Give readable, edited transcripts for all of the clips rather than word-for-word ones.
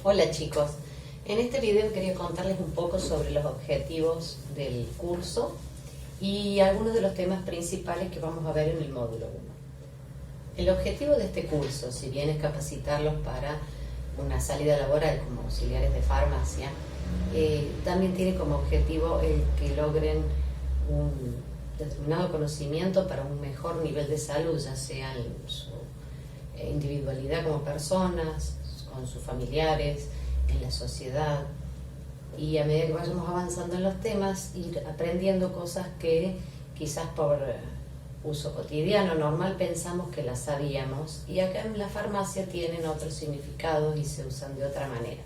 Hola chicos, en este video quería contarles un poco sobre los objetivos del curso y algunos de los temas principales que vamos a ver en el módulo 1. El objetivo de este curso, si bien es capacitarlos para una salida laboral como auxiliares de farmacia, también tiene como objetivo el que logren un determinado conocimiento para un mejor nivel de salud, ya sea en su individualidad como personas, con sus familiares, en la sociedad, y a medida que vayamos avanzando en los temas, ir aprendiendo cosas que quizás por uso cotidiano, normal, pensamos que las sabíamos, y acá en la farmacia tienen otros significados y se usan de otra manera.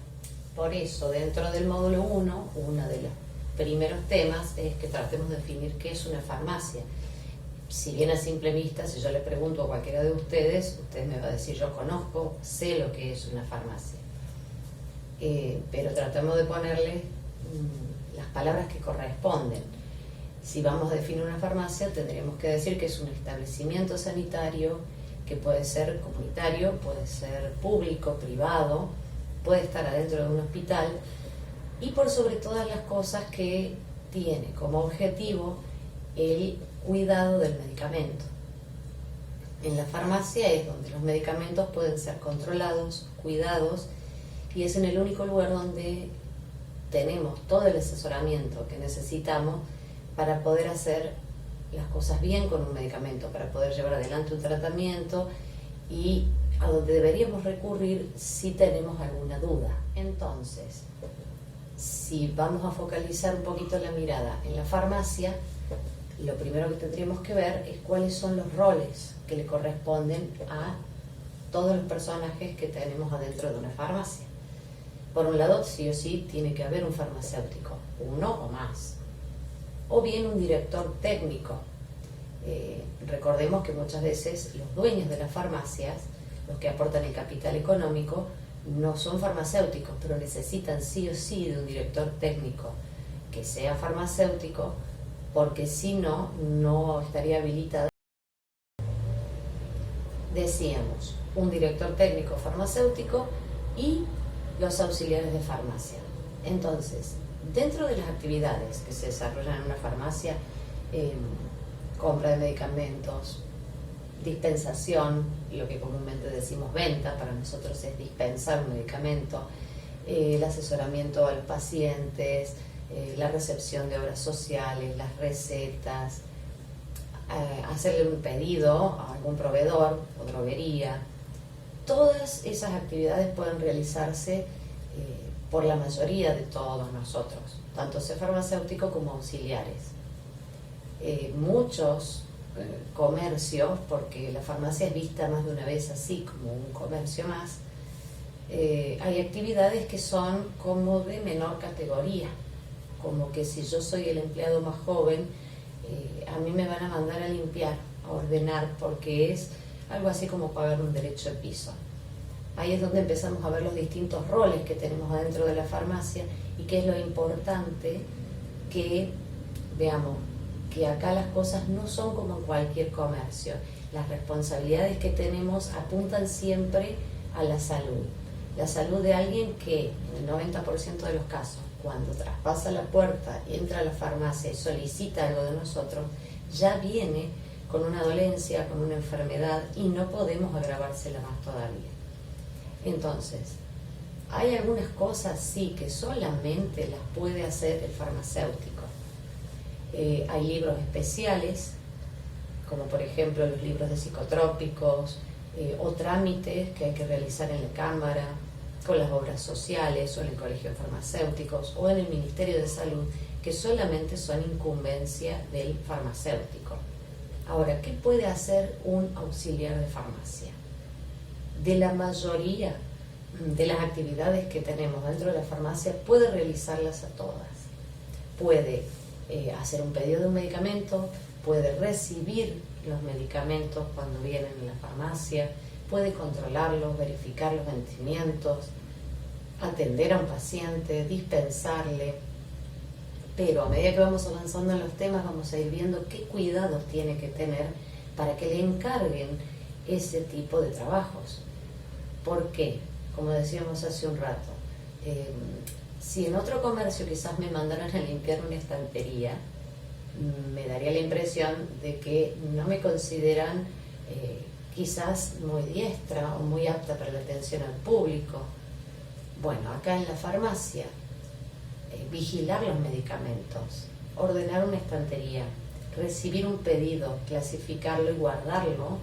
Por eso, dentro del módulo 1, uno de los primeros temas es que tratemos de definir qué es una farmacia. Si bien a simple vista, si yo le pregunto a cualquiera de ustedes, usted me va a decir, yo conozco, sé lo que es una farmacia. Pero tratamos de ponerle las palabras que corresponden. Si vamos a definir una farmacia, tendríamos que decir que es un establecimiento sanitario que puede ser comunitario, puede ser público, privado, puede estar adentro de un hospital, y por sobre todas las cosas que tiene como objetivo el cuidado del medicamento. En la farmacia es donde los medicamentos pueden ser controlados, cuidados, y es en el único lugar donde tenemos todo el asesoramiento que necesitamos para poder hacer las cosas bien con un medicamento, para poder llevar adelante un tratamiento, y a donde deberíamos recurrir si tenemos alguna duda. Entonces, si vamos a focalizar un poquito la mirada en la farmacia, lo primero que tendríamos que ver es cuáles son los roles que le corresponden a todos los personajes que tenemos adentro de una farmacia. Por un lado, sí o sí, tiene que haber un farmacéutico, uno o más, o bien un director técnico. Recordemos que muchas veces los dueños de las farmacias, los que aportan el capital económico, no son farmacéuticos, pero necesitan sí o sí de un director técnico que sea farmacéutico, porque si no, no estaría habilitado. Decíamos, un director técnico farmacéutico y los auxiliares de farmacia. Entonces, dentro de las actividades que se desarrollan en una farmacia, compra de medicamentos, dispensación, lo que comúnmente decimos venta, para nosotros es dispensar un medicamento, el asesoramiento a los pacientes, la recepción de obras sociales, las recetas, hacerle un pedido a algún proveedor o droguería. Todas esas actividades pueden realizarse por la mayoría de todos nosotros, tanto sea farmacéutico como auxiliares. Muchos comercios, porque la farmacia es vista más de una vez así, como un comercio más, hay actividades que son como de menor categoría, como que si yo soy el empleado más joven, a mí me van a mandar a limpiar, a ordenar, porque es algo así como pagar un derecho de piso. Ahí es donde empezamos a ver los distintos roles que tenemos adentro de la farmacia, y que es lo importante que veamos que acá las cosas no son como en cualquier comercio. Las responsabilidades que tenemos apuntan siempre a la salud de alguien que en el 90% de los casos, cuando traspasa la puerta y entra a la farmacia y solicita algo de nosotros, ya viene con una dolencia, con una enfermedad, y no podemos agravársela más todavía. Entonces, hay algunas cosas sí que solamente las puede hacer el farmacéutico. Hay libros especiales, como por ejemplo los libros de psicotrópicos, o trámites que hay que realizar en la cámara, con las obras sociales, o en el colegio de farmacéuticos, o en el Ministerio de Salud, que solamente son incumbencia del farmacéutico. Ahora, ¿qué puede hacer un auxiliar de farmacia? De la mayoría de las actividades que tenemos dentro de la farmacia, puede realizarlas a todas. Puede hacer un pedido de un medicamento, puede recibir los medicamentos cuando vienen en la farmacia, puede controlarlos, verificar los vencimientos, atender a un paciente, dispensarle. Pero a medida que vamos avanzando en los temas, vamos a ir viendo qué cuidados tiene que tener para que le encarguen ese tipo de trabajos. ¿Por qué? Como decíamos hace un rato, Si en otro comercio quizás me mandaron a limpiar una estantería, me daría la impresión de que no me consideran quizás muy diestra o muy apta para la atención al público. Bueno, acá en la farmacia, vigilar los medicamentos, ordenar una estantería, recibir un pedido, clasificarlo y guardarlo,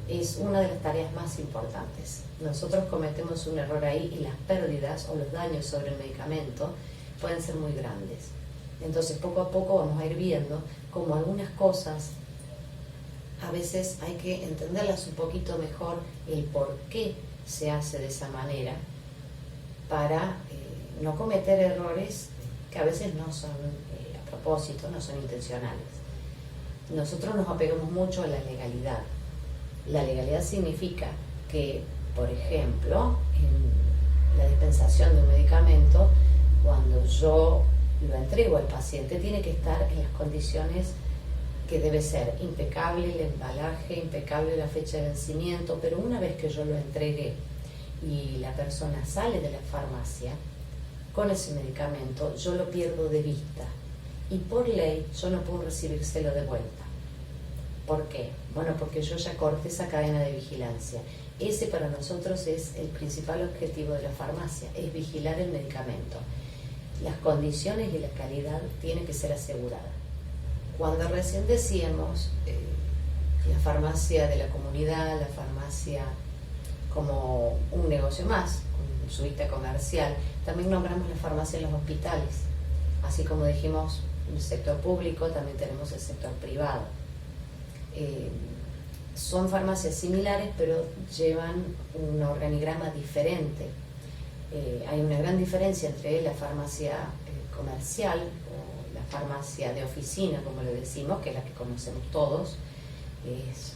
es una de las tareas más importantes. Nosotros cometemos un error ahí y las pérdidas o los daños sobre el medicamento pueden ser muy grandes. Entonces, poco a poco vamos a ir viendo cómo algunas cosas a veces hay que entenderlas un poquito mejor, el por qué se hace de esa manera, para no cometer errores que a veces no son a propósito, no son intencionales. Nosotros nos apegamos mucho a la legalidad. La legalidad significa que, por ejemplo, en la dispensación de un medicamento, cuando yo lo entrego al paciente, tiene que estar en las condiciones que debe ser: impecable el embalaje, impecable la fecha de vencimiento. Pero una vez que yo lo entregué y la persona sale de la farmacia con ese medicamento, yo lo pierdo de vista y por ley yo no puedo recibírselo de vuelta. ¿Por qué? Bueno, porque yo ya corté esa cadena de vigilancia. Ese para nosotros es el principal objetivo de la farmacia, es vigilar el medicamento. Las condiciones y la calidad tienen que ser aseguradas. Cuando recién decíamos la farmacia de la comunidad, la farmacia como un negocio más, con su vista comercial, también nombramos la farmacia en los hospitales. Así como dijimos en el sector público, también tenemos el sector privado. Son farmacias similares, pero llevan un organigrama diferente. Hay una gran diferencia entre la farmacia comercial o la farmacia de oficina, como le decimos, que es la que conocemos todos, es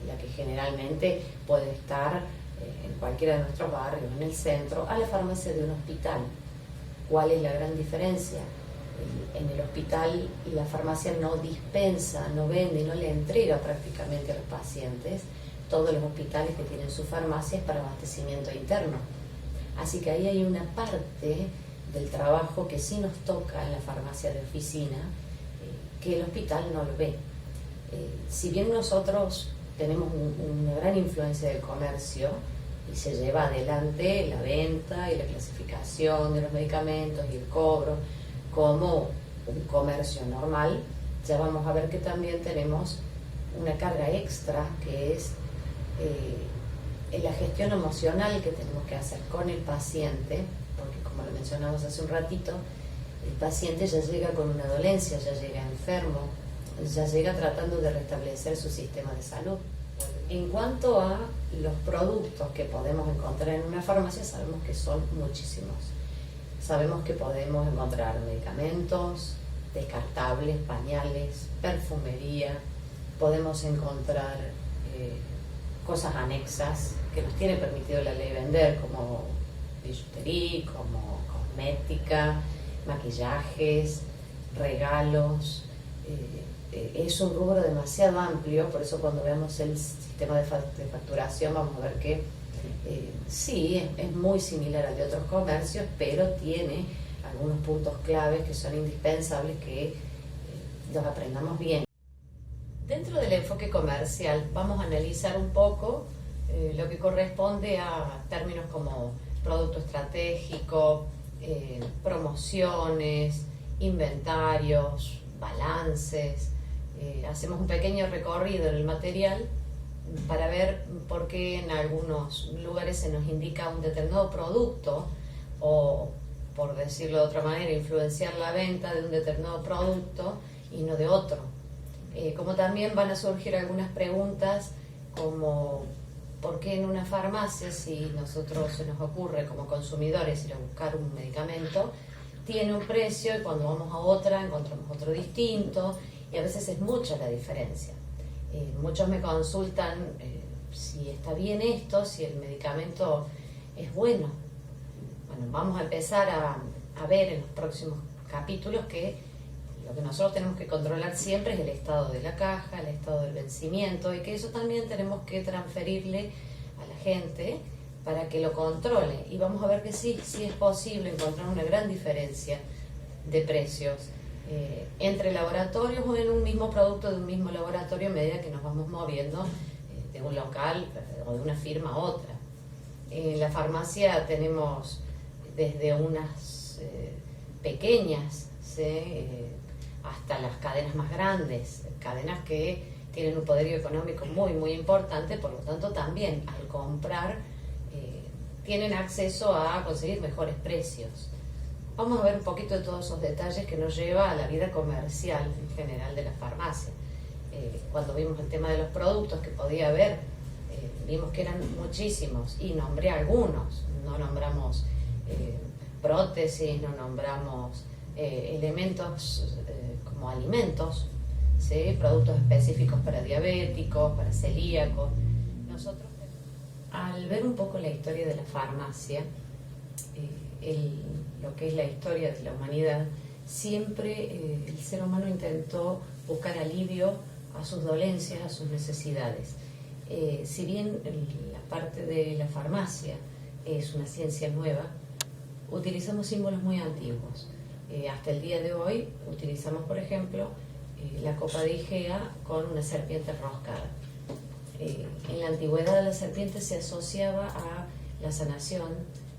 la que generalmente puede estar en cualquiera de nuestros barrios, en el centro, a la farmacia de un hospital. ¿Cuál es la gran diferencia? En el hospital la farmacia no dispensa, no vende, no le entrega prácticamente a los pacientes. Todos los hospitales que tienen su farmacia es para abastecimiento interno. Así que ahí hay una parte del trabajo que sí nos toca en la farmacia de oficina, que el hospital no lo ve. Si bien nosotros tenemos una gran influencia del comercio y se lleva adelante la venta y la clasificación de los medicamentos y el cobro como un comercio normal, ya vamos a ver que también tenemos una carga extra, que es la gestión emocional que tenemos que hacer con el paciente, porque como lo mencionamos hace un ratito, el paciente ya llega con una dolencia, ya llega enfermo, ya llega tratando de restablecer su sistema de salud. En cuanto a los productos que podemos encontrar en una farmacia, sabemos que son muchísimos. Sabemos que podemos encontrar medicamentos, descartables, pañales, perfumería, podemos encontrar cosas anexas que nos tiene permitido la ley vender, como billutería, como cosmética, maquillajes, regalos. Es un rubro demasiado amplio, por eso cuando veamos el sistema de facturación vamos a ver que sí, es muy similar al de otros comercios, pero tiene algunos puntos claves que son indispensables que los aprendamos bien. Dentro del enfoque comercial vamos a analizar un poco lo que corresponde a términos como producto estratégico, promociones, inventarios, balances. Hacemos un pequeño recorrido en el material para ver por qué en algunos lugares se nos indica un determinado producto, o, por decirlo de otra manera, influenciar la venta de un determinado producto y no de otro. Como también van a surgir algunas preguntas como ¿por qué en una farmacia, si nosotros se nos ocurre como consumidores ir a buscar un medicamento, tiene un precio y cuando vamos a otra encontramos otro distinto? Y a veces es mucha la diferencia. Muchos me consultan si está bien esto, si el medicamento es bueno. Bueno, vamos a empezar a ver en los próximos capítulos que lo que nosotros tenemos que controlar siempre es el estado de la caja, el estado del vencimiento, y que eso también tenemos que transferirle a la gente para que lo controle, y vamos a ver que sí es posible encontrar una gran diferencia de precios entre laboratorios o en un mismo producto de un mismo laboratorio a medida que nos vamos moviendo de un local o de una firma a otra. En la farmacia tenemos desde unas pequeñas, ¿sí? Hasta las cadenas más grandes, cadenas que tienen un poderío económico muy importante, por lo tanto también al comprar tienen acceso a conseguir mejores precios. Vamos a ver un poquito de todos esos detalles que nos lleva a la vida comercial en general de la farmacia. Cuando vimos el tema de los productos que podía haber, vimos que eran muchísimos y nombré algunos, no nombramos prótesis, no nombramos elementos como alimentos, ¿sí? Productos específicos para diabéticos, para celíacos. Nosotros, al ver un poco la historia de la farmacia, lo que es la historia de la humanidad, siempre el ser humano intentó buscar alivio a sus dolencias, a sus necesidades. Si bien la parte de la farmacia es una ciencia nueva, utilizamos símbolos muy antiguos. Hasta el día de hoy utilizamos, por ejemplo, la copa de Igea con una serpiente roscada. En la antigüedad la serpiente se asociaba a la sanación,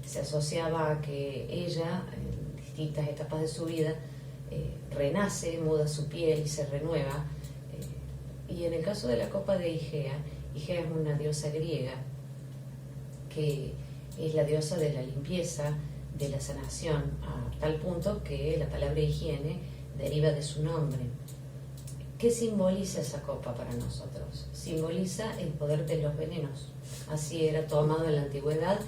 se asociaba a que ella, en distintas etapas de su vida, renace, muda su piel y se renueva. Y en el caso de la copa de Igea, Igea es una diosa griega que es la diosa de la limpieza, de la sanación, a tal punto que la palabra higiene deriva de su nombre. ¿Qué simboliza esa copa para nosotros? Simboliza el poder de los venenos. Así era tomado en la antigüedad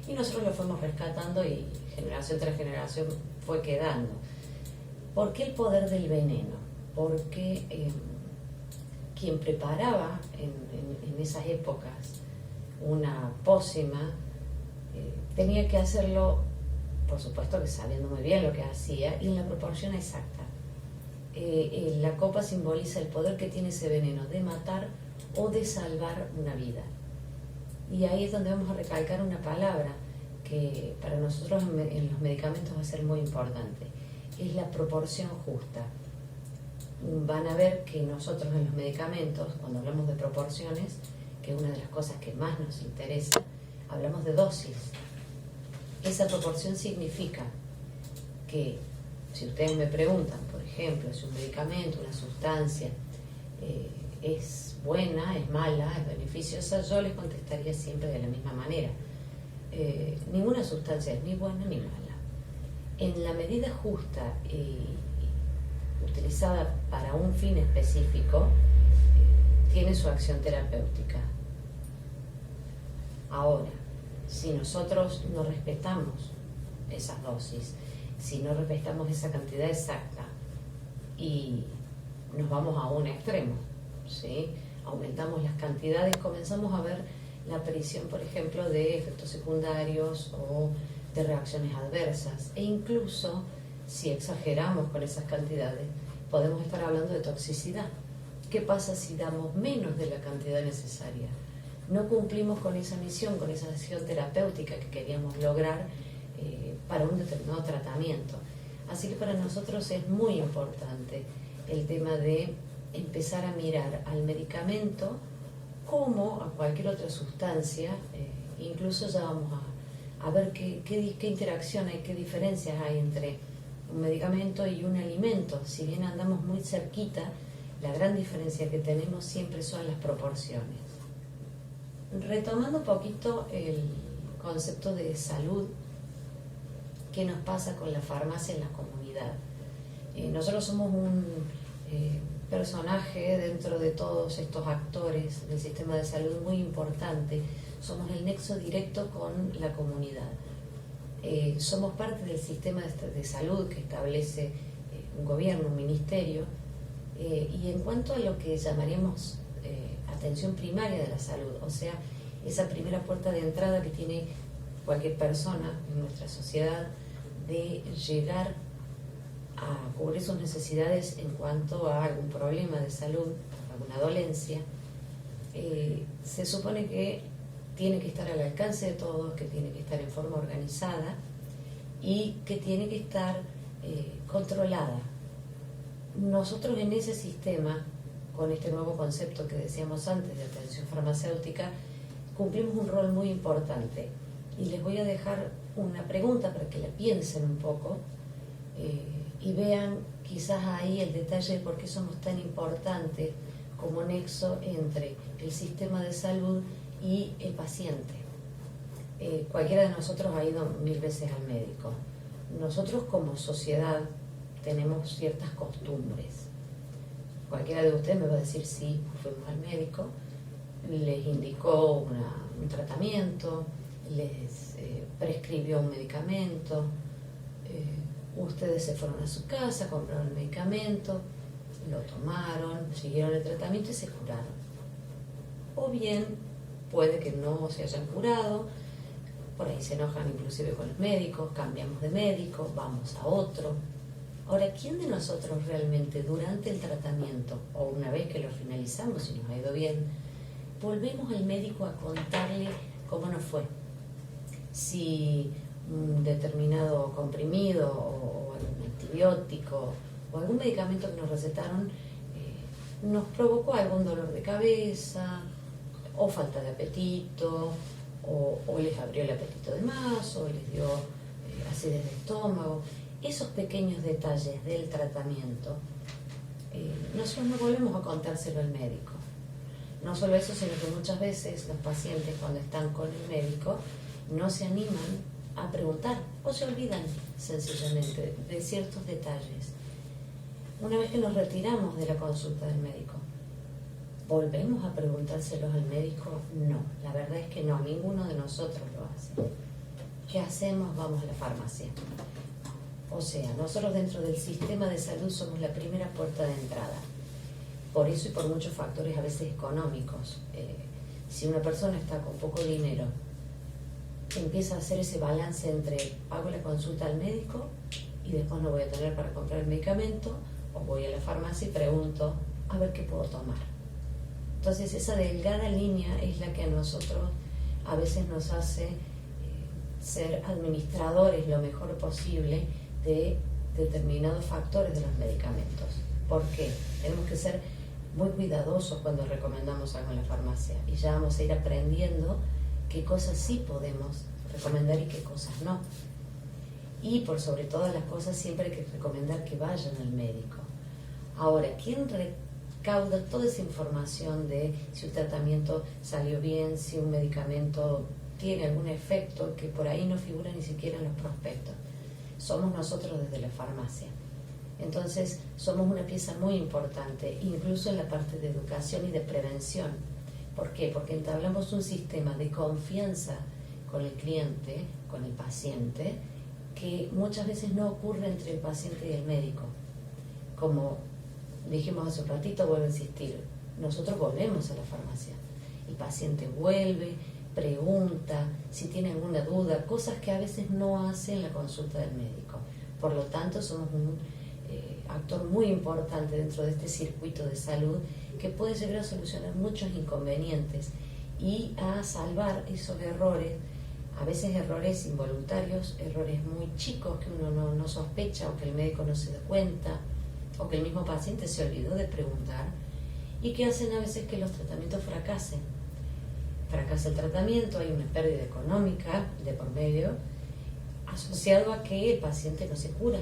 y nosotros lo fuimos rescatando y generación tras generación fue quedando. ¿Por qué el poder del veneno? Porque quien preparaba en esas épocas una pócima tenía que hacerlo, por supuesto que sabiendo muy bien lo que hacía y en la proporción exacta. La copa simboliza el poder que tiene ese veneno de matar o de salvar una vida. Y ahí es donde vamos a recalcar una palabra que para nosotros en los medicamentos va a ser muy importante. Es la proporción justa. Van a ver que nosotros en los medicamentos, cuando hablamos de proporciones, que es una de las cosas que más nos interesa, hablamos de dosis. Esa proporción significa que si ustedes me preguntan, por ejemplo, si un medicamento, una sustancia es buena, es mala, es beneficiosa, yo les contestaría siempre de la misma manera. Ninguna sustancia es ni buena ni mala. En la medida justa utilizada para un fin específico, tiene su acción terapéutica. Ahora, si nosotros no respetamos esas dosis, si no respetamos esa cantidad exacta y nos vamos a un extremo, ¿sí? Aumentamos las cantidades, comenzamos a ver la aparición, por ejemplo, de efectos secundarios o de reacciones adversas, e incluso si exageramos con esas cantidades podemos estar hablando de toxicidad. ¿Qué pasa si damos menos de la cantidad necesaria? No cumplimos con esa misión, con esa acción terapéutica que queríamos lograr para un determinado tratamiento. Así que para nosotros es muy importante el tema de empezar a mirar al medicamento como a cualquier otra sustancia, incluso ya vamos a ver qué interacción hay, qué diferencias hay entre un medicamento y un alimento. Si bien andamos muy cerquita, la gran diferencia que tenemos siempre son las proporciones. Retomando un poquito el concepto de salud, ¿qué nos pasa con la farmacia en la comunidad? Nosotros somos un personaje dentro de todos estos actores del sistema de salud muy importante. Somos el nexo directo con la comunidad. Somos parte del sistema de salud que establece un gobierno, un ministerio, y en cuanto a lo que llamaríamos atención primaria de la salud, o sea, esa primera puerta de entrada que tiene cualquier persona en nuestra sociedad de llegar a cubrir sus necesidades en cuanto a algún problema de salud, alguna dolencia, se supone que tiene que estar al alcance de todos, que tiene que estar en forma organizada y que tiene que estar controlada. Nosotros en ese sistema, con este nuevo concepto que decíamos antes de atención farmacéutica, cumplimos un rol muy importante. Y les voy a dejar una pregunta para que la piensen un poco y vean quizás ahí el detalle de por qué somos tan importantes como nexo entre el sistema de salud y el paciente. Cualquiera de nosotros ha ido 1000 veces al médico. Nosotros como sociedad tenemos ciertas costumbres. Cualquiera de ustedes me va a decir, sí, fuimos al médico, les indicó un tratamiento, les prescribió un medicamento, ustedes se fueron a su casa, compraron el medicamento, lo tomaron, siguieron el tratamiento y se curaron. O bien puede que no se hayan curado, por ahí se enojan inclusive con los médicos, cambiamos de médico, vamos a otro. Ahora, ¿quién de nosotros realmente durante el tratamiento o una vez que lo finalizamos y nos ha ido bien, volvemos al médico a contarle cómo nos fue? Si un determinado comprimido o algún antibiótico o algún medicamento que nos recetaron nos provocó algún dolor de cabeza o falta de apetito o les abrió el apetito de más o les dio acidez de estómago. Esos pequeños detalles del tratamiento nosotros no volvemos a contárselo al médico. No solo eso, sino que muchas veces los pacientes cuando están con el médico no se animan a preguntar o se olvidan sencillamente de ciertos detalles. Una vez que nos retiramos de la consulta del médico, ¿volvemos a preguntárselos al médico? No, la verdad es que no, ninguno de nosotros lo hace. ¿Qué hacemos? Vamos a la farmacia. O sea, nosotros dentro del sistema de salud somos la primera puerta de entrada. Por eso y por muchos factores a veces económicos. Si una persona está con poco dinero, empieza a hacer ese balance entre pago la consulta al médico y después no voy a tener para comprar el medicamento, o voy a la farmacia y pregunto a ver qué puedo tomar. Entonces esa delgada línea es la que a nosotros a veces nos hace ser administradores lo mejor posible de determinados factores de los medicamentos. ¿Por qué? Tenemos que ser muy cuidadosos cuando recomendamos algo en la farmacia y ya vamos a ir aprendiendo qué cosas sí podemos recomendar y qué cosas no. Y por sobre todas las cosas siempre hay que recomendar que vayan al médico. Ahora, ¿quién recauda toda esa información de si un tratamiento salió bien, si un medicamento tiene algún efecto que por ahí no figura ni siquiera en los prospectos? Somos nosotros desde la farmacia. Entonces, somos una pieza muy importante, incluso en la parte de educación y de prevención. ¿Por qué? Porque entablamos un sistema de confianza con el cliente, con el paciente, que muchas veces no ocurre entre el paciente y el médico. Como dijimos hace un ratito, vuelvo a insistir, nosotros volvemos a la farmacia. El paciente vuelve, pregunta, si tiene alguna duda, cosas que a veces no hace en la consulta del médico. Por lo tanto, somos un actor muy importante dentro de este circuito de salud que puede llegar a solucionar muchos inconvenientes y a salvar esos errores, a veces errores involuntarios, errores muy chicos que uno no sospecha o que el médico no se da cuenta o que el mismo paciente se olvidó de preguntar y que hacen a veces que los tratamientos fracasen. Fracasa el tratamiento, hay una pérdida económica de por medio asociado a que el paciente no se cura.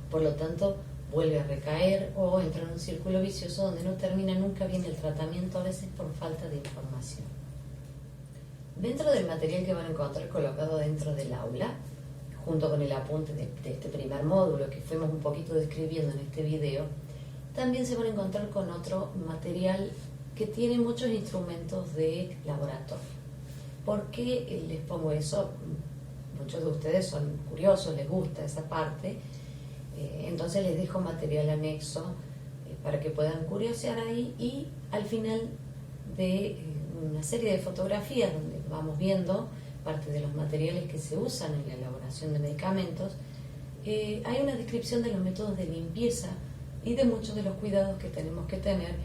Por lo tanto, vuelve a recaer o entra en un círculo vicioso donde no termina nunca bien el tratamiento, a veces por falta de información. Dentro del material que van a encontrar colocado dentro del aula, junto con el apunte de este primer módulo que fuimos un poquito describiendo en este video, también se van a encontrar con otro material que tiene muchos instrumentos de laboratorio. ¿Por qué les pongo eso? Muchos de ustedes son curiosos, les gusta esa parte, entonces les dejo material anexo para que puedan curiosear ahí y al final de una serie de fotografías donde vamos viendo parte de los materiales que se usan en la elaboración de medicamentos, hay una descripción de los métodos de limpieza y de muchos de los cuidados que tenemos que tener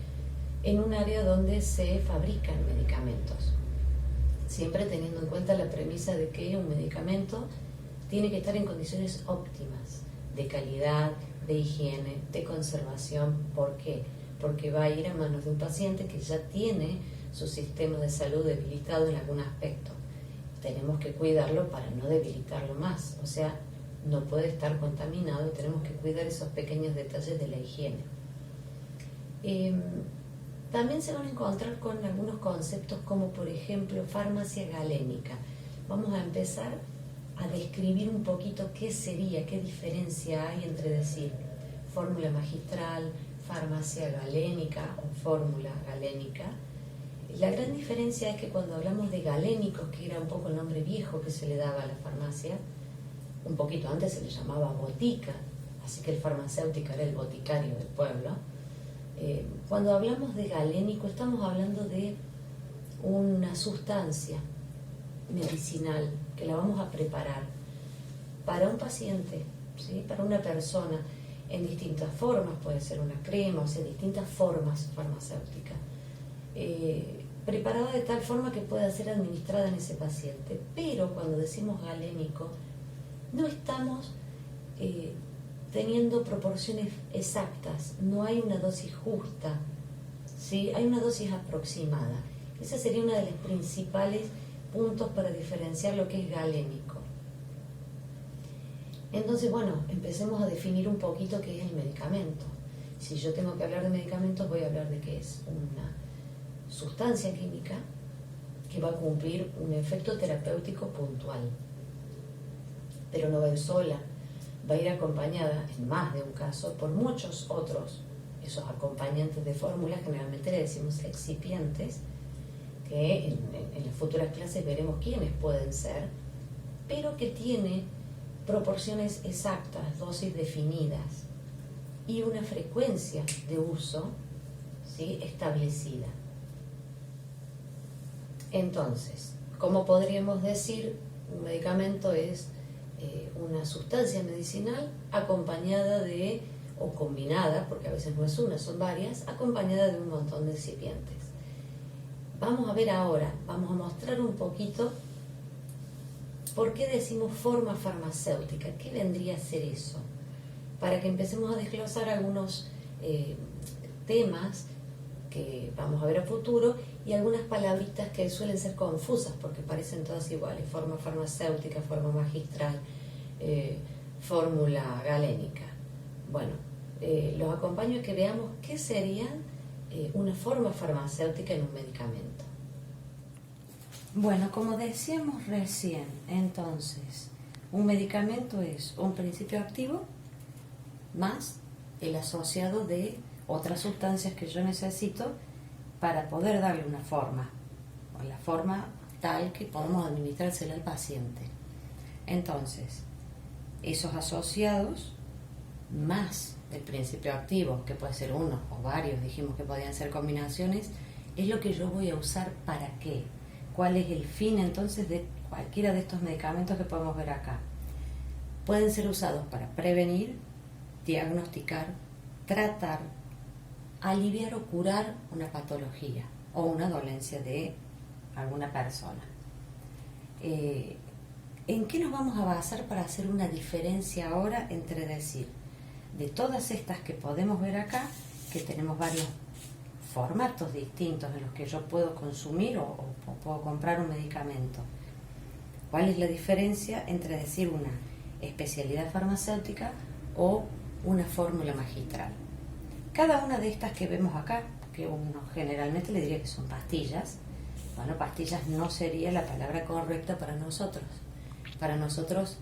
en un área donde se fabrican medicamentos. siempre teniendo en cuenta la premisa de que un medicamento tiene que estar en condiciones óptimas, de calidad, de higiene, de conservación. ¿Por qué? Porque va a ir a manos de un paciente que ya tiene su sistema de salud debilitado en algún aspecto. Tenemos que cuidarlo para no debilitarlo más, o sea, no puede estar contaminado, tenemos que cuidar esos pequeños detalles de la higiene. También se van a encontrar con algunos conceptos como, por ejemplo, farmacia galénica. Vamos a empezar a describir un poquito qué sería, qué diferencia hay entre decir fórmula magistral, farmacia galénica o fórmula galénica. La gran diferencia es que cuando hablamos de galénicos, que era un poco el nombre viejo que se le daba a la farmacia, un poquito antes se le llamaba botica, así que el farmacéutico era el boticario del pueblo. Cuando hablamos de galénico estamos hablando de una sustancia medicinal que la vamos a preparar para un paciente, ¿sí? Para una persona en distintas formas, puede ser una crema, o sea, distintas formas farmacéuticas, preparada de tal forma que pueda ser administrada en ese paciente. Pero cuando decimos galénico no estamos teniendo proporciones exactas, no hay una dosis justa, ¿sí? Hay una dosis aproximada. Ese sería uno de los principales puntos para diferenciar lo que es galénico. Entonces, bueno, empecemos a definir un poquito qué es el medicamento. Si yo tengo que hablar de medicamentos, voy a hablar de qué es una sustancia química que va a cumplir un efecto terapéutico puntual. Pero no va a ir sola, va a ir acompañada, en más de un caso, por muchos otros. Esos acompañantes de fórmula, generalmente le decimos excipientes, que en las futuras clases veremos quiénes pueden ser, pero que tiene proporciones exactas, dosis definidas y una frecuencia de uso, ¿sí?, establecida. Entonces, ¿cómo podríamos decir? Un medicamento es una sustancia medicinal acompañada de, o combinada, porque a veces no es una, son varias, acompañada de un montón de excipientes. Vamos a ver ahora, vamos a mostrar un poquito por qué decimos forma farmacéutica, qué vendría a ser eso, para que empecemos a desglosar algunos temas que vamos a ver a futuro y algunas palabritas que suelen ser confusas porque parecen todas iguales: forma farmacéutica, forma magistral, fórmula galénica. Bueno, los acompaño a que veamos qué serían una forma farmacéutica en un medicamento. Bueno, como decíamos recién, entonces, un medicamento es un principio activo más el asociado de otras sustancias que yo necesito para poder darle una forma, o la forma tal que podamos administrársela al paciente. Entonces, esos asociados más el principio activo, que puede ser uno o varios, dijimos que podían ser combinaciones, es lo que yo voy a usar para qué. ¿Cuál es el fin entonces de cualquiera de estos medicamentos que podemos ver acá? Pueden ser usados para prevenir, diagnosticar, tratar, aliviar o curar una patología o una dolencia de alguna persona. ¿En qué nos vamos a basar para hacer una diferencia ahora entre decir, de todas estas que podemos ver acá, que tenemos varios formatos distintos en los que yo puedo consumir o puedo comprar un medicamento? ¿Cuál es la diferencia entre decir una especialidad farmacéutica o una fórmula magistral? Cada una de estas que vemos acá, que uno generalmente le diría que son pastillas, bueno, pastillas no sería la palabra correcta para nosotros. Para nosotros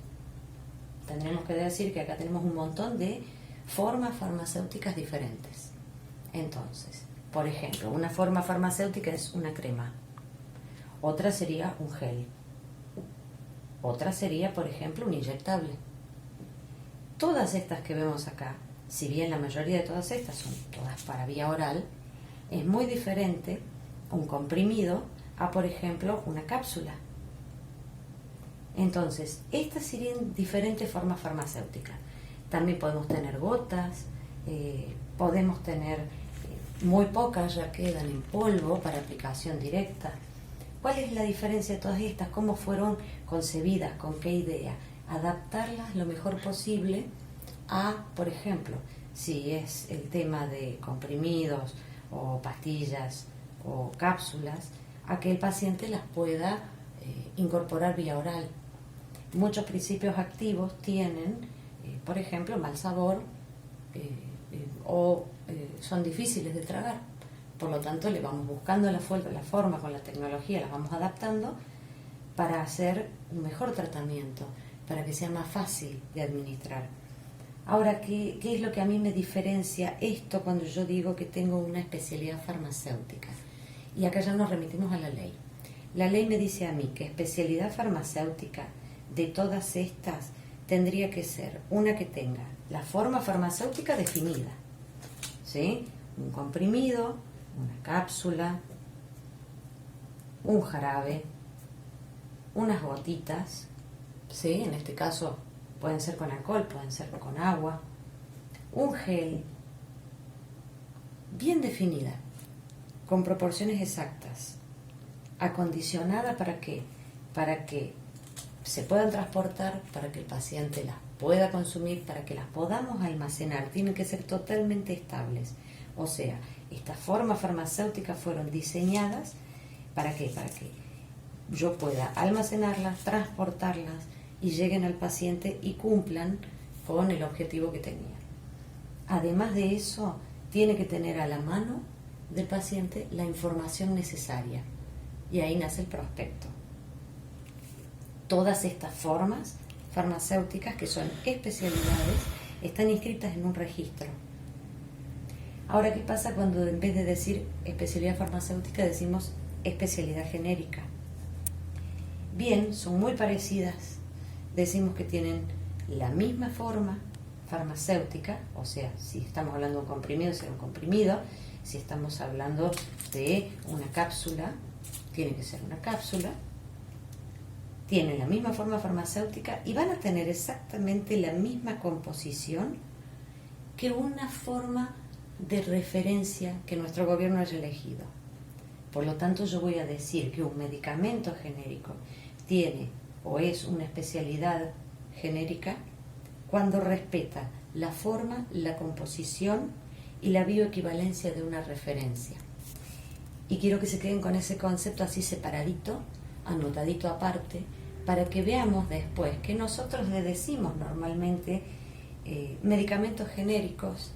tendremos que decir que acá tenemos un montón de formas farmacéuticas diferentes. Entonces, por ejemplo, una forma farmacéutica es una crema, otra sería un gel, otra sería, por ejemplo, un inyectable. Todas estas que vemos acá, si bien la mayoría de todas estas son todas para vía oral, es muy diferente un comprimido a, por ejemplo, una cápsula. Entonces, estas serían diferentes formas farmacéuticas. También podemos tener gotas, podemos tener muy pocas, ya quedan en polvo para aplicación directa. ¿Cuál es la diferencia de todas estas? ¿Cómo fueron concebidas? ¿Con qué idea? Adaptarlas lo mejor posible a, por ejemplo, si es el tema de comprimidos o pastillas o cápsulas, a que el paciente las pueda incorporar vía oral. Muchos principios activos tienen, por ejemplo, mal sabor o son difíciles de tragar. Por lo tanto, le vamos buscando la forma con la tecnología, las vamos adaptando para hacer un mejor tratamiento, para que sea más fácil de administrar. Ahora, ¿qué es lo que a mí me diferencia esto cuando yo digo que tengo una especialidad farmacéutica? Y acá ya nos remitimos a la ley. La ley me dice a mí que especialidad farmacéutica de todas estas tendría que ser una que tenga la forma farmacéutica definida, ¿sí? Un comprimido, una cápsula, un jarabe, unas gotitas, ¿sí? En este caso pueden ser con alcohol, pueden ser con agua, un gel, bien definida, con proporciones exactas, acondicionada ¿para qué? Para que se puedan transportar, para que el paciente las pueda consumir, para que las podamos almacenar. Tienen que ser totalmente estables. O sea, estas formas farmacéuticas fueron diseñadas ¿para qué? Para que yo pueda almacenarlas, transportarlas y lleguen al paciente y cumplan con el objetivo que tenían. Además de eso, tiene que tener a la mano del paciente la información necesaria. Y ahí nace el prospecto. Todas estas formas farmacéuticas, que son especialidades, están inscritas en un registro. Ahora, ¿qué pasa cuando en vez de decir especialidad farmacéutica decimos especialidad genérica? Bien, son muy parecidas. Decimos que tienen la misma forma farmacéutica, o sea, si estamos hablando de un comprimido, será un comprimido. Si estamos hablando de una cápsula, tiene que ser una cápsula. Tienen la misma forma farmacéutica y van a tener exactamente la misma composición que una forma de referencia que nuestro gobierno haya elegido. Por lo tanto, yo voy a decir que un medicamento genérico tiene o es una especialidad genérica cuando respeta la forma, la composición y la bioequivalencia de una referencia. Y quiero que se queden con ese concepto así separadito, anotadito aparte, para que veamos después que nosotros le decimos normalmente medicamentos genéricos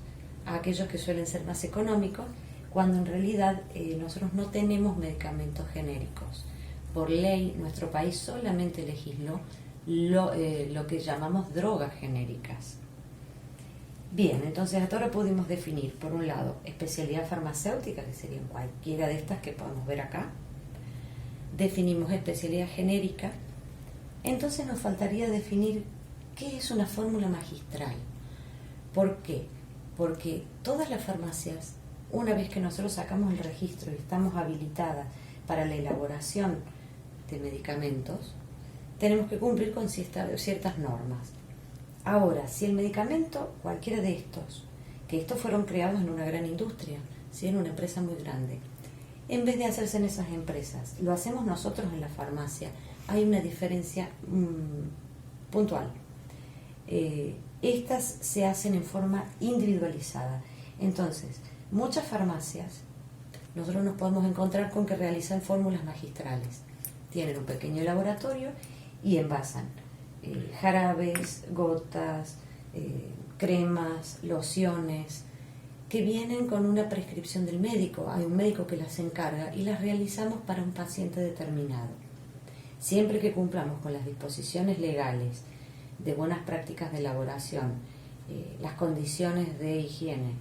a aquellos que suelen ser más económicos, cuando en realidad nosotros no tenemos medicamentos genéricos. Por ley, nuestro país solamente legisló lo que llamamos drogas genéricas. Bien, entonces hasta ahora pudimos definir, por un lado, especialidad farmacéutica, que serían cualquiera de estas que podemos ver acá. Definimos especialidad genérica. Entonces nos faltaría definir qué es una fórmula magistral. ¿Por qué? Porque todas las farmacias, una vez que nosotros sacamos el registro y estamos habilitadas para la elaboración de medicamentos, tenemos que cumplir con ciertas normas. Ahora, si el medicamento, cualquiera de estos, que estos fueron creados en una gran industria, ¿sí? En una empresa muy grande, en vez de hacerse en esas empresas, lo hacemos nosotros en la farmacia, hay una diferencia puntual. Estas se hacen en forma individualizada. Entonces, muchas farmacias, nosotros nos podemos encontrar con que realizan fórmulas magistrales. Tienen un pequeño laboratorio y envasan jarabes, gotas, cremas, lociones, que vienen con una prescripción del médico. Hay un médico que las encarga y las realizamos para un paciente determinado. Siempre que cumplamos con las disposiciones legales de buenas prácticas de elaboración, las condiciones de higiene,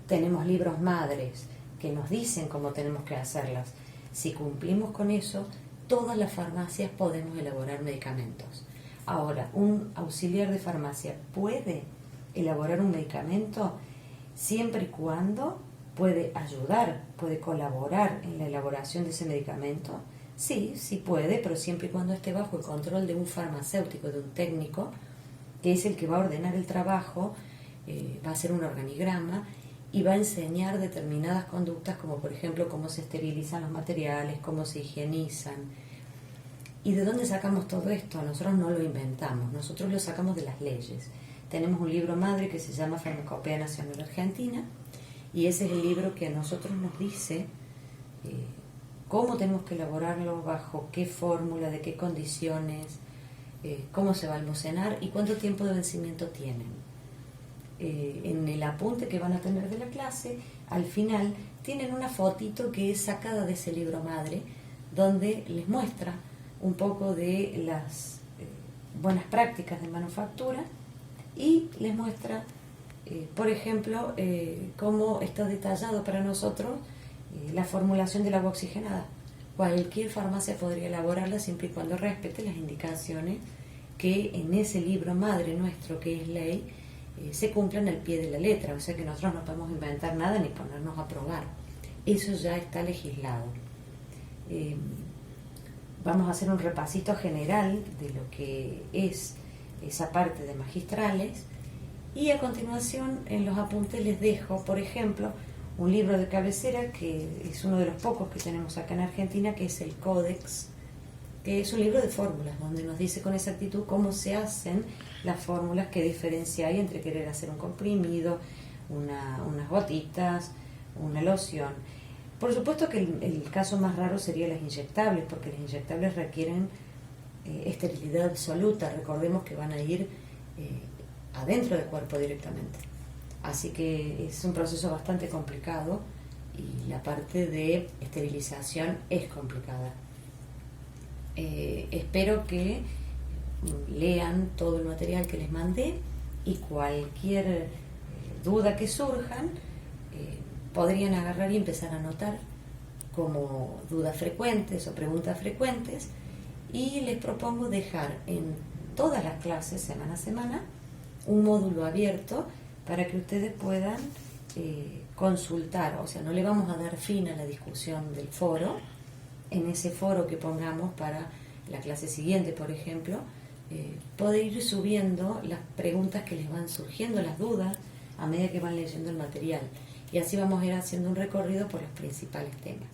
tenemos libros madres que nos dicen cómo tenemos que hacerlas. Si cumplimos con eso, todas las farmacias podemos elaborar medicamentos. Ahora, un auxiliar de farmacia puede elaborar un medicamento siempre y cuando puede ayudar, puede colaborar en la elaboración de ese medicamento. Sí, sí puede, pero siempre y cuando esté bajo el control de un farmacéutico, de un técnico, que es el que va a ordenar el trabajo, va a hacer un organigrama y va a enseñar determinadas conductas, como por ejemplo cómo se esterilizan los materiales, cómo se higienizan. ¿Y de dónde sacamos todo esto? Nosotros no lo inventamos, nosotros lo sacamos de las leyes. Tenemos un libro madre que se llama Farmacopea Nacional Argentina, y ese es el libro que a nosotros nos dice cómo tenemos que elaborarlo, bajo qué fórmula, de qué condiciones, cómo se va a almacenar y cuánto tiempo de vencimiento tienen. En el apunte que van a tener de la clase, al final tienen una fotito que es sacada de ese libro madre, donde les muestra un poco de las buenas prácticas de manufactura y les muestra, por ejemplo, cómo está detallado para nosotros la formulación del agua oxigenada. Cualquier farmacia podría elaborarla siempre y cuando respete las indicaciones que en ese libro madre nuestro, que es ley, se cumplan al pie de la letra. O sea que nosotros no podemos inventar nada ni ponernos a probar. Eso ya está legislado. Vamos a hacer un repasito general de lo que es esa parte de magistrales, y a continuación en los apuntes les dejo, por ejemplo, un libro de cabecera que es uno de los pocos que tenemos acá en Argentina, que es el Códex, que es un libro de fórmulas donde nos dice con exactitud cómo se hacen las fórmulas, qué diferencia hay entre querer hacer un comprimido, unas gotitas, una loción. Por supuesto que el caso más raro sería las inyectables, porque las inyectables requieren esterilidad absoluta. Recordemos que van a ir adentro del cuerpo directamente. Así que es un proceso bastante complicado y la parte de esterilización es complicada. Espero que lean todo el material que les mandé y cualquier duda que surjan podrían agarrar y empezar a anotar como dudas frecuentes o preguntas frecuentes, y les propongo dejar en todas las clases, semana a semana, un módulo abierto para que ustedes puedan consultar. O sea, no le vamos a dar fin a la discusión del foro. En ese foro que pongamos para la clase siguiente, por ejemplo, poder ir subiendo las preguntas que les van surgiendo, las dudas, a medida que van leyendo el material. Y así vamos a ir haciendo un recorrido por los principales temas.